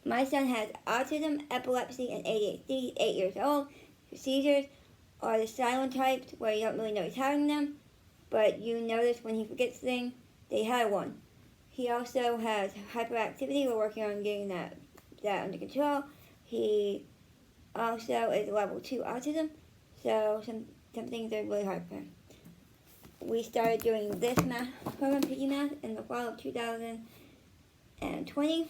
My son has autism, epilepsy, and ADHD. He's 8 years old. His seizures are the silent types where you don't really know he's having them, but you notice when he forgets things that he had one. He also has hyperactivity. We're working on getting that under control. He also is level 2 autism, so some things are really hard for him. We started doing this math program, Piggy Math, in the fall of 2020.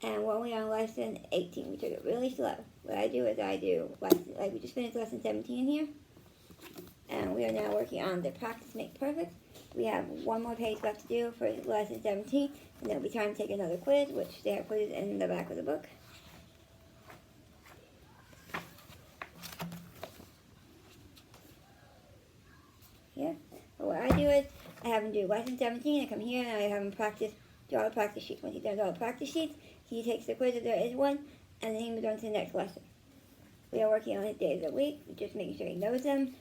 And we're only on lesson 18. We took it really slow. What I do is we just finished lesson 17 here. And we are now working on the practice make perfect. We have one more page left to do for lesson 17. And there'll be time to take another quiz, which they have quizzes in the back of the book. Here. But what I do is, I have him do lesson 17. I come here and I have him do all the practice sheets. Once he does all the practice sheets, he takes the quiz if there is one, and then he moves on to the next lesson. We are working on his days of the week, just making sure he knows them.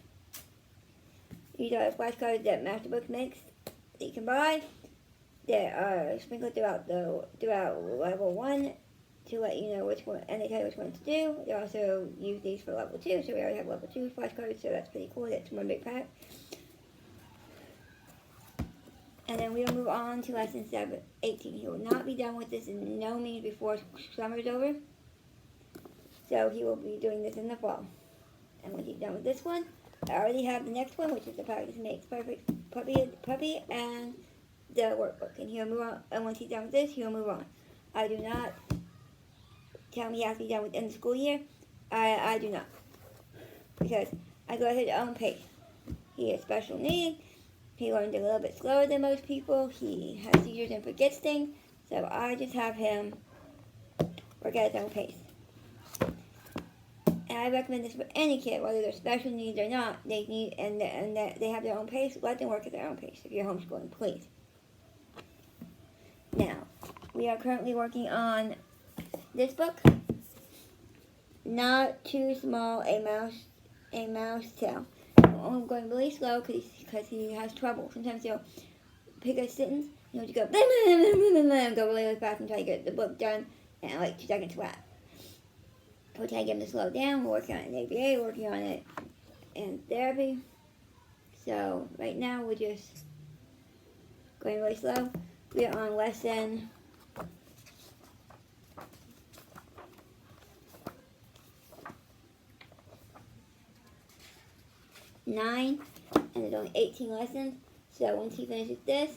These are flashcards that Masterbook makes that you can buy. They are sprinkled throughout level 1 to let you know which one, and they tell you which one to do. They also use these for level 2, so we already have level 2 flashcards, so that's pretty cool. That's one big pack. And then we will move on to lesson 18. He will not be done with this in no means before summer is over. So he will be doing this in the fall. And when he's done with this one, I already have the next one, which is the practice makes perfect puppy and the workbook. And he'll move on. And once he's done with this, he'll move on. I do not tell him he has to be done within the school year. I do not. Because I go at his own pace. He has special needs. He learned a little bit slower than most people. He has seizures and forgets things. So I just have him work at his own pace. And I recommend this for any kid, whether they're special needs or not. They need and they have their own pace. Let them work at their own pace if you're homeschooling, please. Now, we are currently working on this book. Not Too Small a Mouse Tail. I'm going really slow because he has trouble. Sometimes he'll pick a sentence, and he'll just go, blah, blah, blah, blah, blah, go really, really fast and try to get the book done in like 2 seconds flat. We'll try to get him to slow down. We're working on it in ABA, working on it in therapy. So right now we're just going really slow. We are on lesson 9, and there's only 18 lessons. So once he finishes this,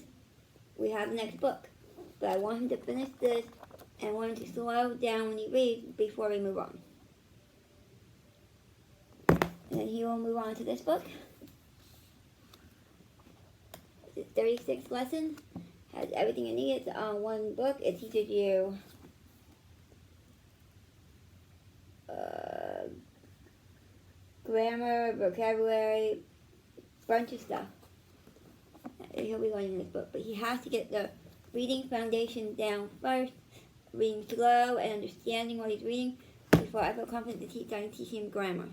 we have the next book. But I want him to finish this and want him to slow down when he reads before we move on. And then he will move on to this book. It's 36 lessons. Has everything you need. It's on one book. It teaches you grammar, vocabulary, bunch of stuff. He'll be learning in this book, but he has to get the reading foundation down first, reading slow and understanding what he's reading before I feel confident to teach him grammar.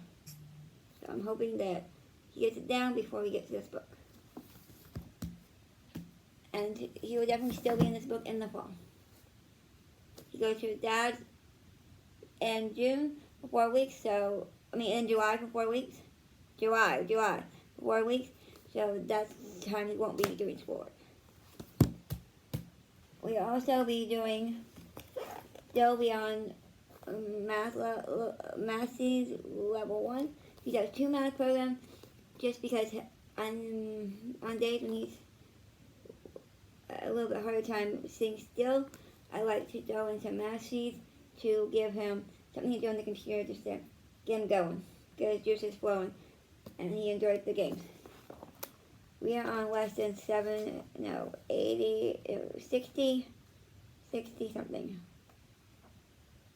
So I'm hoping that he gets it down before we get to this book. And he will definitely still be in this book in the fall. He goes to his dad's in June for 4 weeks, in July for 4 weeks. July for 4 weeks. So that's the time he won't be doing schoolwork. We'll also be still be on Maths level 1. He does 2 math programs just because on days when he's a little bit harder time sitting still, I like to throw in some math sheets to give him something to do on the computer just to get him going, get his juices flowing, and he enjoys the games. We are on lesson 60 something.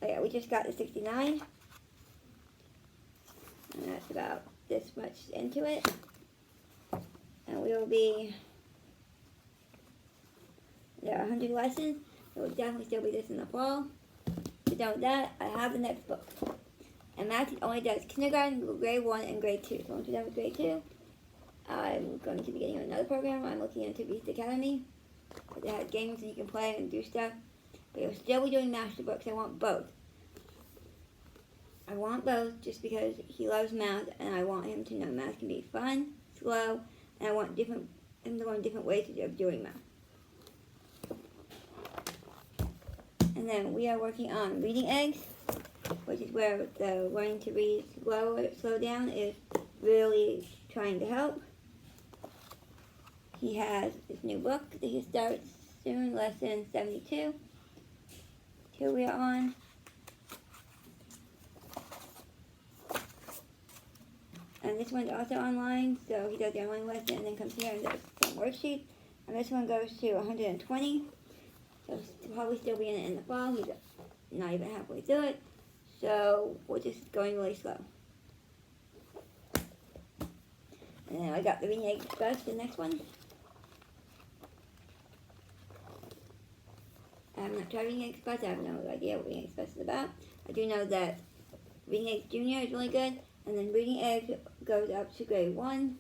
Oh yeah, we just got to 69. And that's about this much into it. And we will be, there are 100 lessons. It will definitely still be this in the fall. So done with that, I have the next book. And Math only does kindergarten, grade 1, and grade 2. So once we're done with grade 2, I'm going to be getting another program. I'm looking into Beast Academy. It has games and you can play and do stuff. We'll still be doing master books. I want both. I want both just because he loves math, and I want him to know math can be fun, slow, and I want him to learn different ways of doing math. And then we are working on reading eggs, which is where the learning to read slow down is really trying to help. He has this new book that he starts soon, lesson 72. Here we are on. And this one's also online, so he does the online lesson and then comes here and does some worksheets. And this one goes to 120. So he'll probably still be in the fall. He's not even halfway through it. So we're just going really slow. And then I got the Reading Egg Express, the next one. I have not tried Reading Egg Express. I have no idea what Reading Egg Express is about. I do know that Reading Egg Junior is really good. And then Reading Eggs goes up to grade 1.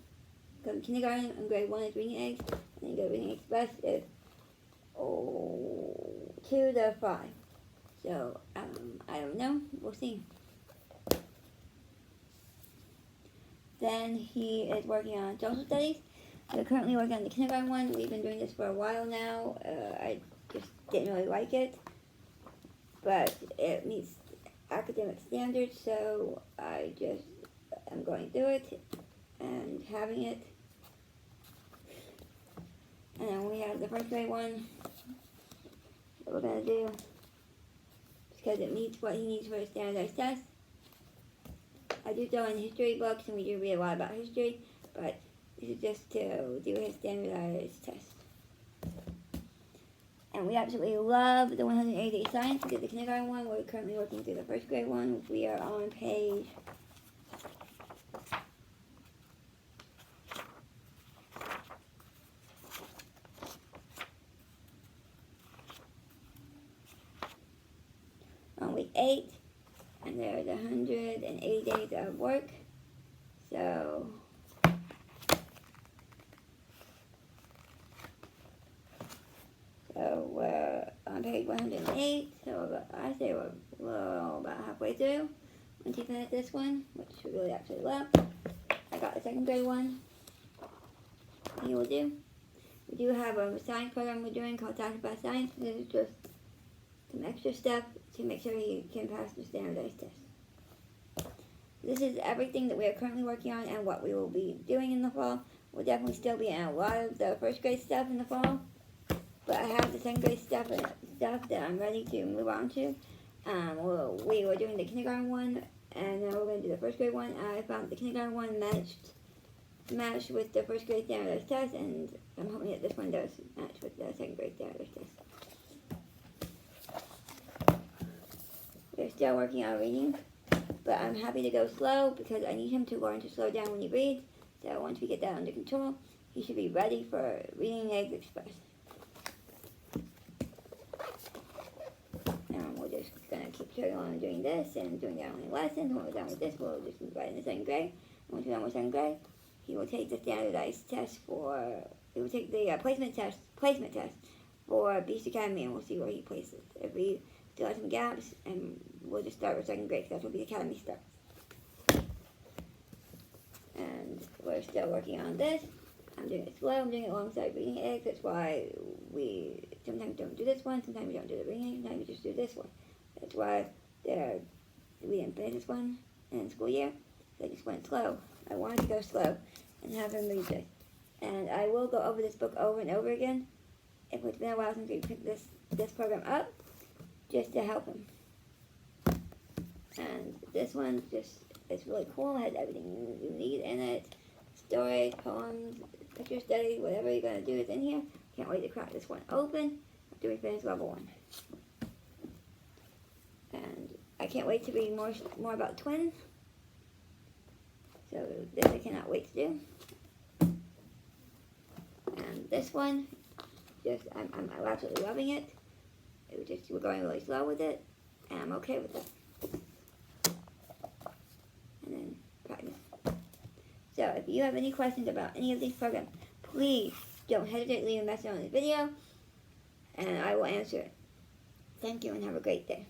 Goes to kindergarten, and grade 1 is Reading Eggs. And then you go Reading Express is 2 to 5. So, I don't know. We'll see. Then he is working on social studies. We're currently working on the kindergarten one. We've been doing this for a while now. I just didn't really like it. But it meets academic standards, so I just am going through it and having it. And then we have the first grade one that we're going to do because it meets what he needs for his standardized test. I do throw in history books, and we do read a lot about history, but this is just to do his standardized test. And we absolutely love the 180 science. We did the kindergarten one. We're currently working through the first grade one. We are on page 8, and there's 180 days of work. So we're on page 108. So I say we're about halfway through. Once you finish this one, which we really actually love, I got the second grade one. He will do. We do have a science program we're doing called Talking About Science. This is just some extra stuff to make sure he can pass the standardized test. This is everything that we are currently working on and what we will be doing in the fall. We'll definitely still be in a lot of the first grade stuff in the fall, but I have the second grade stuff that I'm ready to move on to. We were doing the kindergarten one, and now we're going to do the first grade one. I found the kindergarten one matched with the first grade standardized test, and I'm hoping that this one does match with the second grade standardized test. We're still working on reading, but I'm happy to go slow because I need him to learn to slow down when he reads. So once we get that under control, he should be ready for Reading Eggs Express. And we're just going to keep carrying on doing this and doing the online lessons. When we're done with this, we'll just move right into second grade. Once we're done with second grade, he will take the standardized test he will take the placement test for Beast Academy, and we'll see where he places. If we still have some gaps, and we'll just start with second grade, because that's where the academy starts. And we're still working on this. I'm doing it slow. I'm doing it alongside Reading Eggs. That's why we sometimes don't do this one. Sometimes we don't do the Reading Eggs. Sometimes we just do this one. That's why we didn't finish this one in the school year. They just went slow. I wanted to go slow and have him read this. And I will go over this book over and over again. If it's been a while since we picked this program up, just to help him. And this one it's really cool. It has everything you need in it. Stories, poems, picture study, whatever you're going to do is in here. Can't wait to crack this one open after we finish level 1. And I can't wait to read more about twins. So this I cannot wait to do. And this one, I'm absolutely loving it. We're going really slow with it, and I'm okay with it. And then practice. So if you have any questions about any of these programs, please don't hesitate to leave a message on this video, and I will answer it. Thank you and have a great day.